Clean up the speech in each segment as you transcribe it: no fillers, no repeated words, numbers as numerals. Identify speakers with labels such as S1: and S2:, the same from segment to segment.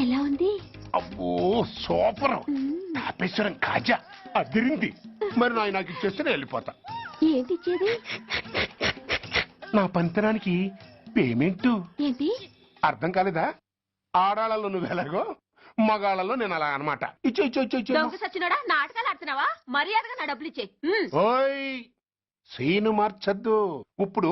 S1: ఎలా ఉంది?
S2: అబ్బో సూపర్. తాపేశ్వరం కాజా అదిరింది. మరి నాకు ఇచ్చేస్తే నేను వెళ్ళిపోతా.
S1: ఏంటి ఇచ్చేది?
S2: నా పంతనానికి పేమెంట్.
S1: ఏంటి
S2: అర్థం కాలేదా? ఆడాళ్ళలో నువ్వు ఎలాగో మగాళ్ళలో నేను అలా అనమాట.
S1: దొంగ సచ్చినోడా, నాటకాలు ఆడుతున్నావా? మర్యాదగా నా డబ్బులు ఇచ్చే.
S2: ఓయ్ సీను మార్చద్దు. ఇప్పుడు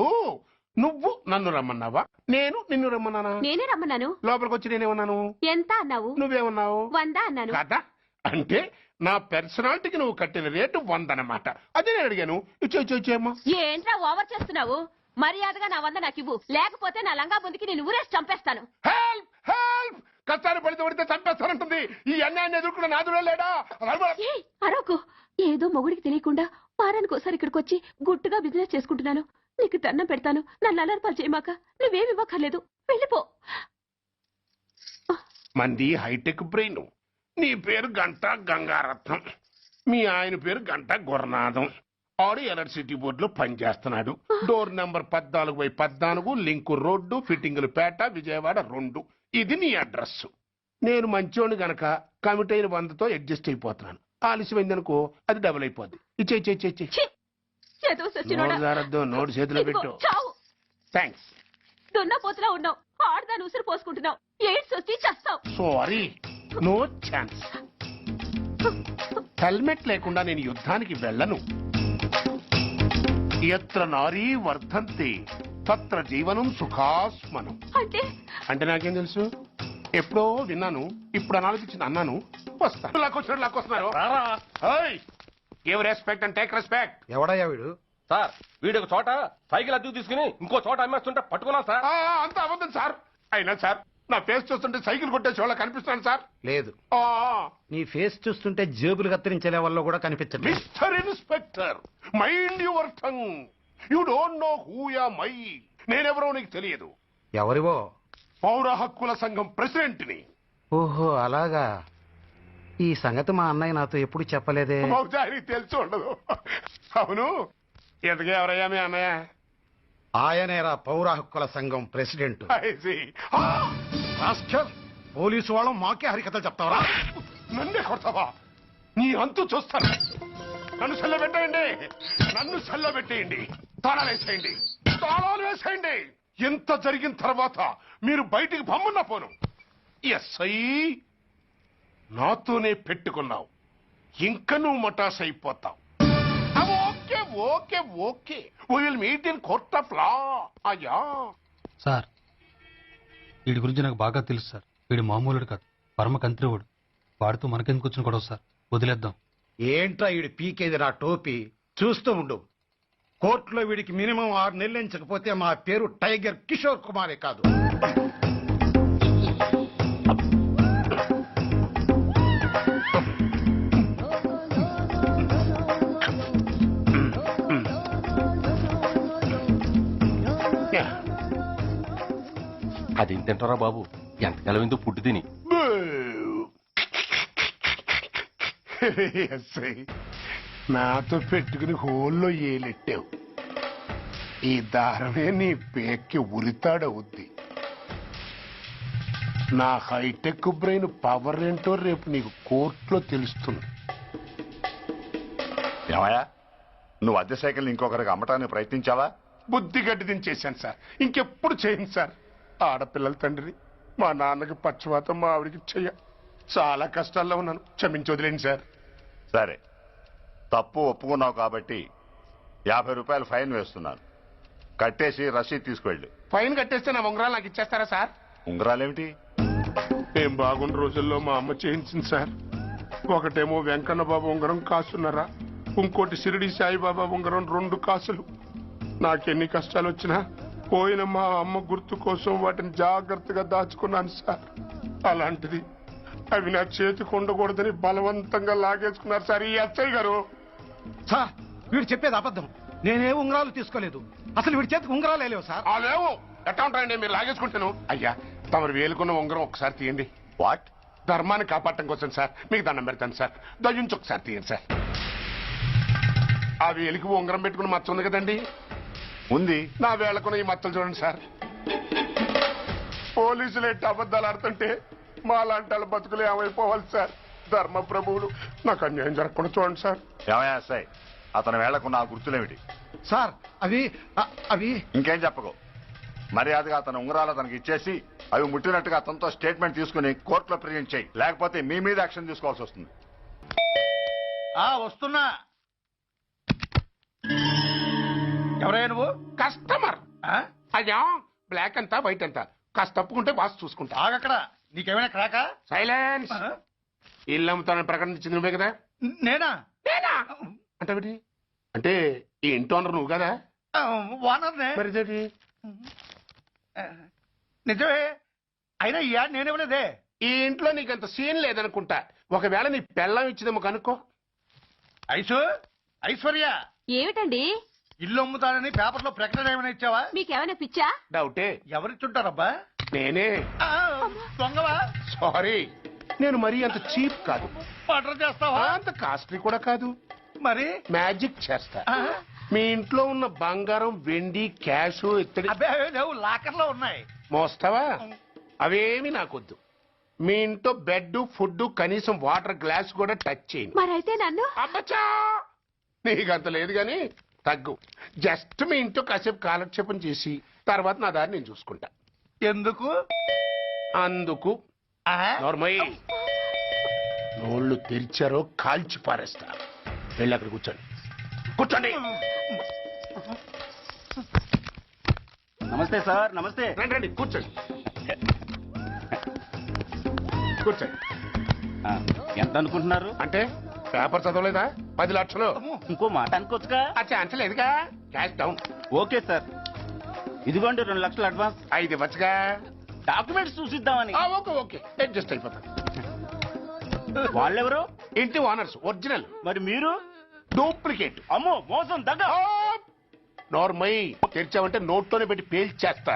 S2: నువ్వు నన్ను రమ్మన్నావా, నేను నిన్ను రమ్మన్నానా?
S1: నేనే రమ్మన్నాను.
S2: లోపలికి వచ్చి నేనేమన్నాను?
S1: ఎంత అన్నావు?
S2: నువ్వేమన్నావు?
S1: 100 అన్నాను.
S2: కదా అంటే నా పర్సనాలిటీకి నువ్వు కట్టిన రేటు 100 అన్నమాట. అదే నేను అడిగాను. ఇచ్చేమ్మా.
S1: ఏంట్రా ఓవర్ చేస్తున్నావు? మర్యాదగా నా 100 నాకు ఇవ్వు, లేకపోతే నా లంగా బొందికి నేను ఊరేసి చంపేస్తాను.
S2: Help help. కష్టాన్ని పడితే చంపేస్తానంటుంది. ఈ అన్యాయాన్ని ఎదుర్కొన్న నాదుడే లేడా?
S1: అరవకు. ఏదో మొగుడికి తెలియకుండా వారానికి ఒకసారి ఇక్కడికి వచ్చి గుట్టుగా బిజినెస్ చేసుకుంటున్నాను. నీకు దండం పెడతాను, నన్ను అలర్పాలు చేయమాక. నువ్వేమి ఇవ్వక్కర్లేదు, వెళ్ళిపో.
S2: మంది హైటెక్ బ్రెయిన్. నీ పేరు గంట గంగారత్నం, మీ ఆయన పేరు గంట గురునాథం. ఆడు ఎలక్ట్రిసిటీ బోర్డులో పనిచేస్తున్నాడు. డోర్ నెంబర్ 14/14, లింకు రోడ్డు, ఫిట్టింగులు పేట, విజయవాడ 2. ఇది నీ అడ్రస్. నేను మంచోని గనక కమిట్ అయిన 100తో అడ్జస్ట్ అయిపోతున్నాను. ఆలస్యమైందనుకో అది డబుల్ అయిపోద్ది. ఇచ్చే నోటు చేతిలో పెట్టు. థ్యాంక్స్.
S1: దున్నపోతులా ఉన్నావు, ఆడదాన్ని ఉసురు పోసుకుంటున్నావు. ఎయిడ్స్ వచ్చి చస్తావు.
S2: Sorry, no chance. హెల్మెట్ లేకుండా నేను యుద్ధానికి వెళ్ళను. ఎత్ర నారీ వర్ధంతి తత్ర జీవనం సుఖాస్మనం. అంటే నాకేం తెలుసు? ఎప్పుడో విన్నాను, ఇప్పుడు అనాలకించింది అన్నాను. వస్తాను. లాక్కొస్తున్నారు. Give respect and take respect.
S3: ఎవడయ్యా వీడు?
S4: సార్ వీడు ఒక చోట సైకిల్ అద్దెకు తీసుకుని ఇంకో చోట అమ్మేస్తుంటే పట్టుకున్నాం సార్.
S2: అంత అబద్ధం సార్. అయినా సార్ నా ఫేస్ చూస్తుంటే సైకిల్ కొట్టే చోళ్ళ కనిపిస్తాను సార్.
S3: లేదు, నీ ఫేస్ చూస్తుంటే జేబులు కత్తిరించే లెవెల్లో కూడా కనిపించదు.
S2: Mister inspector, mind your tongue. You don't know who am I. నేనెవరో నీకు తెలియదు.
S3: ఎవరివో?
S2: పౌర హక్కుల సంఘం ప్రెసిడెంట్ ని.
S3: ఓహో అలాగా. ఈ సంగతి మా అన్నయ్య నాతో ఎప్పుడు చెప్పలేదే.
S2: బహుశా ఆయనకి తెలిసి ఉండదు. అవును, ఎంతగా ఎవరయ్యా మీ అన్నయ్య?
S3: ఆయనేరా పౌర హక్కుల సంఘం ప్రెసిడెంట్. పోలీసు వాళ్ళం మాకే హరికథలు చెప్తావరా?
S2: నన్నే కొడతావా? నీ అంతు చూస్తాను. నన్ను సెల్లబెట్టేయండి, నన్ను సెల్లబెట్టేయండి. తాళాలు వేసేయండి, తాళాలు వేసేయండి. ఎంత జరిగిన తర్వాత మీరు బయటికి పంపున్న పోను. ఎస్ఐ నాతోనే పెట్టుకున్నావు, ఇంకా నువ్వు మటాస్ అయిపోతావు. Okay okay okay, will meet in court of law. అయ్యా
S5: సార్, వీడి గురించి నాకు బాగా తెలుసు సార్. వీడు మామూలుడు కాదు, పరమ కంత్రివాడు. వాడితో మనకెందుకు వచ్చిన గొడవ సార్, వదిలేద్దాం.
S3: ఏంట్రా వీడి పీకేది నా టోపీ? చూస్తూ ఉండు. కోర్టులో వీడికి మినిమం 6 నెలలు ఎంచకపోతే మా పేరు టైగర్ కిషోర్ కుమారే కాదు.
S4: అదేం తింటారా బాబు, ఎంతకాలం ఎందుకు పుట్టి తిని.
S2: నాతో పెట్టుకుని హోల్లో ఏలెట్టావు. ఈ దారమే నీ పేక్కి ఉరితాడవుద్ది. నా హైటెక్ బ్రెయిన్ పవర్ ఏంటో రేపు నీకు కోర్టులో తెలుస్తుంది.
S6: ఏమయ్యా, నువ్వు అద్దె సైకిల్ ఇంకొకరికి అమ్మటానికి ప్రయత్నించావా?
S2: బుద్ధి గడ్డి దించేశాను సార్, ఇంకెప్పుడు చేయను సార్. ఆడపిల్లల తండ్రి, మా నాన్నకి పక్షవాతం, మా ఆవిడికి చెయ్య. చాలా కష్టాల్లో ఉన్నాను, క్షమించి వదిలేండి సార్.
S6: సరే, తప్పు ఒప్పుకున్నావు కాబట్టి 50 రూపాయలు ఫైన్ వేస్తున్నాను. కట్టేసి రసీదు తీసుకువెళ్ళు.
S2: ఫైన్ కట్టేస్తే నా ఉంగరాలు నాకు ఇచ్చేస్తారా సార్?
S6: ఉంగరాలేమిటి?
S2: ఏం బాగున్న రోజుల్లో మా అమ్మ చేయించింది సార్. ఒకటేమో వెంకన్న బాబు ఉంగరం కాసున్నరా, ఇంకోటి షిరిడి సాయిబాబా ఉంగరం 2 కాసులు. నాకెన్ని కష్టాలు వచ్చినా పోయిన మా అమ్మ గుర్తు కోసం వాటిని జాగ్రత్తగా దాచుకున్నాను సార్. అలాంటిది అవి నా చేతికి ఉండకూడదని బలవంతంగా లాగేసుకున్నారు సార్ ఈ ఎస్ఐ గారు.
S3: సార్, వీడు చెప్పేది అబద్ధం. నేనే ఉంగరాలు తీసుకోలేదు. అసలు వీడి చేతికి ఉంగరాలు లేవు సార్.
S2: లేవు. ఎట్లా ఉంటాయండి మీరు లాగేసుకుంటాను? అయ్యా, తమరు వేలుకున్న ఉంగరం ఒకసారి తీయండి.
S6: వాట్?
S2: ధర్మాన్ని కాపాడటం కోసం సార్, మీకు దండం పెడతాను సార్. దయ్యుంచి ఒకసారి తీయండి సార్. ఆ వేలికి ఉంగరం పెట్టుకుని మచ్చ ఉంది కదండి,
S6: ఉంది.
S2: నా వేళకున్న ఈ మత్తలు చూడండి సార్. పోలీసులు ఎట్టి అబద్ధాలు ఆడుతుంటే మా లాంటి వాళ్ళ బతుకులు ఏమైపోవాలి సార్. ధర్మ ప్రభువులు నాకు అన్యాయం జరగకుండా చూడండి సార్.
S6: ఏమయ్యా ఎస్ఐ, అతని వేళ్లకున్న ఆ గుర్తులేమిటి?
S3: సార్ అవి
S6: ఇంకేం చెప్పకు. మర్యాదగా అతని ఉంగరాలు అతనికి ఇచ్చేసి అవి ముట్టినట్టుగా అతనితో స్టేట్మెంట్ తీసుకుని కోర్టులో ప్రజెంట్ చేయి. లేకపోతే మీ మీద యాక్షన్ తీసుకోవాల్సి వస్తుంది.
S3: వస్తున్నా. ఎవరయ్యా నువ్వు?
S2: కస్టమర్. అయ్యా బ్లాక్ అంతా వైట్ అంతా కాస్త తప్పుకుంటే బాస్ చూసుకుంటా.
S3: ఆగక్కడ. నీకేమైనా క్రాకా?
S2: సైలెన్స్. ఇల్లు అమ్ముతానని ప్రకటించింది నువ్వే కదా?
S3: నేనా?
S2: అంటే అంటే ఈ ఇంటి ఓనర్ నువ్వు కదా?
S3: వానర్నే.
S2: మరి ఇదేంటి?
S3: నిజమే. అయినా ఈ యాడ్ నేనేవలేదే.
S2: ఈ ఇంట్లో నీకంత సీన్ లేదనుకుంటా. ఒకవేళ నీ పెళ్ళం ఇచ్చిందేమో కనుక్కో.
S3: ఐశ్వర్య,
S1: ఏమిటండి
S3: ఇల్లు అమ్ముతానని పేపర్ లో ప్రకటన ఏమైనా ఇచ్చావా?
S1: మీకేమైనా పిచ్చా?
S2: డౌటే.
S3: ఎవరిచ్చుంటారబ్బా?
S2: నేనే.
S3: దొంగవా?
S2: సారీ, నేను మరీ అంత చీప్ కాదు.
S3: మర్డర్ చేస్తావా?
S2: అంత కాస్ట్లీ కూడా కాదు.
S3: మరి
S2: మ్యాజిక్ చేస్తా. మీ ఇంట్లో ఉన్న బంగారం, వెండి, క్యాష్, ఇత్తడి
S3: అబ్బే లేవు, లాకర్ లో ఉన్నాయి.
S2: మోస్తావా? అవేమి నాకొద్దు. మీ ఇంట్లో బెడ్, ఫుడ్, కనీసం వాటర్ గ్లాస్ కూడా టచ్ చేయండి.
S1: మరైతే నన్ను
S2: అబ్బచ్చా, నీకంత లేదు గాని తగ్గు. జస్ట్ మీ ఇంట్లో కాసేపు కాలక్షేపం చేసి తర్వాత నా దారి నేను చూసుకుంటా.
S3: ఎందుకు?
S2: అందుకు. నోర్మయ్య, నోళ్ళు తెరిచారో కాల్చి పారేస్తా. వెళ్ళి అక్కడ కూర్చోండి. కూర్చోండి.
S7: నమస్తే సార్. నమస్తే.
S2: రండి రండి, కూర్చోండి. కూర్చోండి.
S7: ఎంత అనుకుంటున్నారు?
S2: అంటే పేపర్ చదవలేదా? 10 లక్షలు.
S7: ఇంకో మాట అనుకోవచ్చుగా.
S2: ఆ ఛాన్స్ లేదుగా. Cash down.
S7: ఓకే సార్, ఇదిగోండి 2 లక్షలు అడ్వాన్స్.
S2: 5 ఇవ్వచ్చుగా.
S7: డాక్యుమెంట్స్ చూసిద్దామని.
S2: ఓకే ఓకే, అడ్జస్ట్ అయిపోతాను.
S7: వాళ్ళెవరు?
S2: ఇంటి ఓనర్స్. ఒరిజినల్.
S7: మరి మీరు?
S2: డూప్లికేట్.
S7: అమ్మో, మోసం, దగ్గ.
S2: నోర్మై తెరిచావంటే నోట్తోనే పెట్టి పేల్చేస్తా.